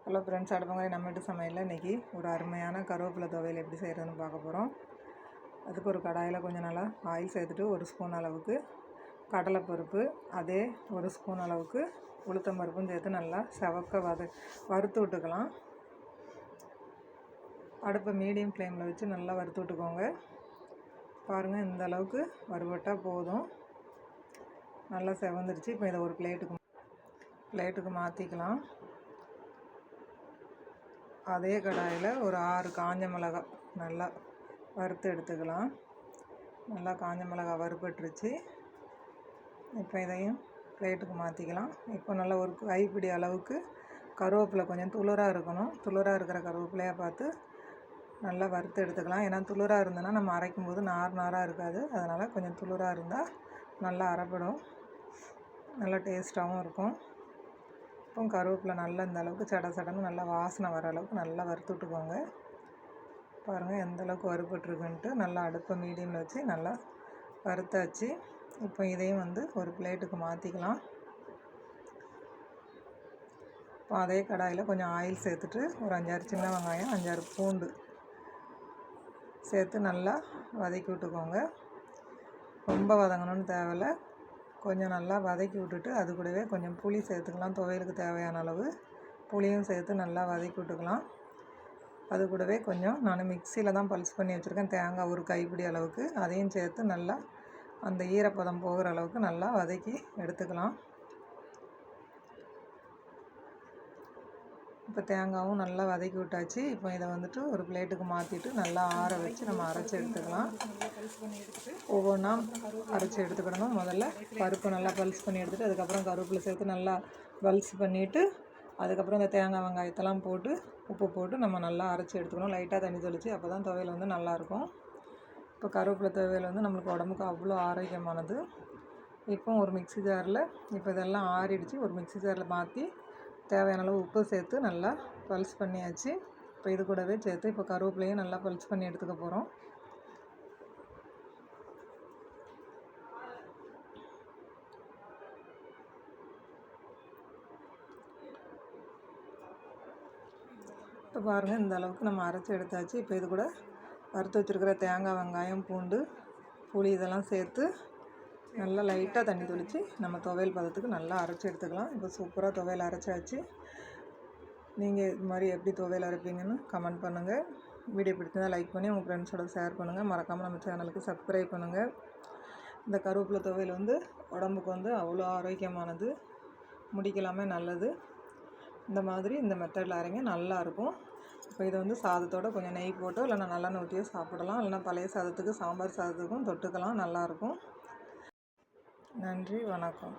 Hello friends, அடுப்பங்கரை நம்ம வீட்டு சமையலில் இன்றைக்கி ஒரு அருமையான கருவேப்பிலை துவையல் எப்படி செய்கிறதுன்னு பார்க்க போகிறோம். அதுக்கு ஒரு கடாயில் கொஞ்சம் நல்லா ஆயில் சேர்த்துட்டு 1 ஸ்பூன் அளவுக்கு கடலைப்பருப்பு, அதே 1 ஸ்பூன் அளவுக்கு உளுத்தம் பருப்பும் சேர்த்து நல்லா செவக்க வறுத்து விட்டுக்கலாம். அடுப்பை மீடியம் ஃப்ளேமில் வச்சு நல்லா வறுத்து விட்டுக்கோங்க. பாருங்கள், இந்த அளவுக்கு வறுபட்டால் போதும். நல்லா செவந்துருச்சு. இப்போ இதை ஒரு பிளேட்டுக்கு மாற்றிக்கலாம். அதே கடாயில் ஒரு 6 காஞ்ச மிளகாய் நல்லா வறுத்து எடுத்துக்கலாம். நல்லா காஞ்ச மிளகாய் வறுபட்டுருச்சு. இப்போ இதையும் பிளேட்டுக்கு மாற்றிக்கலாம். இப்போ நல்லா ஒரு கைப்பிடி அளவுக்கு கருவேப்பிலை கொஞ்சம் துளிராக இருக்கணும். துளிராக இருக்கிற கருவேப்பிலையாக பார்த்து நல்லா வறுத்து எடுத்துக்கலாம். ஏன்னா துளிராக இருந்ததுன்னா நம்ம அரைக்கும் போது நாராக இருக்காது. அதனால் கொஞ்சம் துளிராக இருந்தால் நல்லா அரைப்படும், நல்லா டேஸ்ட்டாகவும் இருக்கும். இப்போ கருவேப்பிலை நல்லா இந்த அளவுக்கு சடன்னு நல்லா வாசனை வர அளவுக்கு நல்லா வறுத்து விட்டுக்கோங்க. பாருங்கள் எந்த அளவுக்கு வறுபட்டுருக்குன்ட்டு. நல்லா அடுப்பை மீடியமில் வச்சு நல்லா வறுத்தாச்சு. இப்போ இதையும் ஒரு பிளேட்டுக்கு மாற்றிக்கலாம். இப்போ அதே கடாயில் கொஞ்சம் ஆயில் சேர்த்துட்டு ஒரு 5-6 சின்ன வெங்காயம், 5-6 பூண்டு சேர்த்து நல்லா வதக்கி விட்டுக்கோங்க. ரொம்ப வதங்கணும்னு தேவையில்லை. கொஞ்சம் நல்லா வதக்கி விட்டுட்டு அது கூடவே கொஞ்சம் புளி சேர்த்துக்கலாம். துவையலுக்கு தேவையான அளவு புளியும் சேர்த்து நல்லா வதக்கி விட்டுக்கலாம். அது கூடவே கொஞ்சம் நான் மிக்சியில் தான் பல்ஸ் பண்ணி வச்சுருக்கேன் தேங்காய் ஒரு கைப்பிடி அளவுக்கு. அதையும் சேர்த்து நல்லா அந்த ஈரப்பதம் போகிற அளவுக்கு நல்லா வதக்கி எடுத்துக்கலாம். இப்போ தேங்காயும் நல்லா வதக்கி விட்டாச்சு. இப்போ இதை ஒரு பிளேட்டுக்கு மாற்றிட்டு நல்லா ஆற வச்சு நம்ம அரைச்சி எடுத்துக்கலாம். ஒவ்வொன்றா அரைச்சி எடுத்துக்கிடணும். முதல்ல பருப்பு நல்லா பல்ஸ் பண்ணி எடுத்துகிட்டு அதுக்கப்புறம் கருவேப்பிலை சேர்த்து நல்லா பல்ஸ் பண்ணிவிட்டு அதுக்கப்புறம் இந்த தேங்காய் வெங்காயத்தெல்லாம் போட்டு உப்பு போட்டு நம்ம நல்லா அரைச்சி எடுத்துக்கணும். லைட்டாக தண்ணி தெளித்து, அப்போ தான் துவையல் நல்லாயிருக்கும். இப்போ கருவேப்பிலை துவையல் நம்மளுக்கு உடம்புக்கு அவ்வளோ ஆரோக்கியமானது. இப்போ ஒரு மிக்ஸி ஜாரில் இப்போ இதெல்லாம் ஆறிடுச்சு. ஒரு மிக்ஸி ஜாரில் மாற்றி தேவையான அளவு உப்பு சேர்த்து நல்லா பல்ஸ் பண்ணியாச்சு. இப்போ இது கூடவே சேர்த்து இப்போ கருவேப்பிலையும் நல்லா பல்ஸ் பண்ணி எடுத்துக்க போகிறோம். இப்போ பாருங்கள், இந்த அளவுக்கு நம்ம அரைச்சி எடுத்தாச்சு. இப்போ இது கூட வறுத்து வச்சுருக்கிற தேங்காய், வெங்காயம், பூண்டு, புளி இதெல்லாம் சேர்த்து நல்லா லைட்டாக தண்ணி தெளித்து நம்ம துவையல் பதத்துக்கு நல்லா அரைச்சி எடுத்துக்கலாம். இப்போ சூப்பராக துவையல் அரைச்சாச்சு. நீங்கள் இது மாதிரி எப்படி துவையல் அரைப்பீங்கன்னு கமெண்ட் பண்ணுங்கள். வீடியோ பிடிச்சிருந்தால் லைக் பண்ணி உங்கள் ஃப்ரெண்ட்ஸோட ஷேர் பண்ணுங்கள். மறக்காமல் நம்ம சேனலுக்கு சப்ஸ்கிரைப் பண்ணுங்கள். இந்த கருவேப்பிலை துவையல் உடம்புக்கு அவ்வளோ ஆரோக்கியமானது, முடிக்கலாமே நல்லது. இந்த மாதிரி இந்த மெத்தடில் அரைங்க, நல்லாயிருக்கும். இப்போ இதை சாதத்தோடு கொஞ்சம் நெய் போட்டோ இல்லைனா நல்லெண்ணெய் ஊற்றியோ சாப்பிடலாம். இல்லைனா பழைய சாதத்துக்கு, சாம்பார் சாதத்துக்கும் தொட்டுக்கலாம், நல்லாயிருக்கும். நன்றி, வணக்கம்.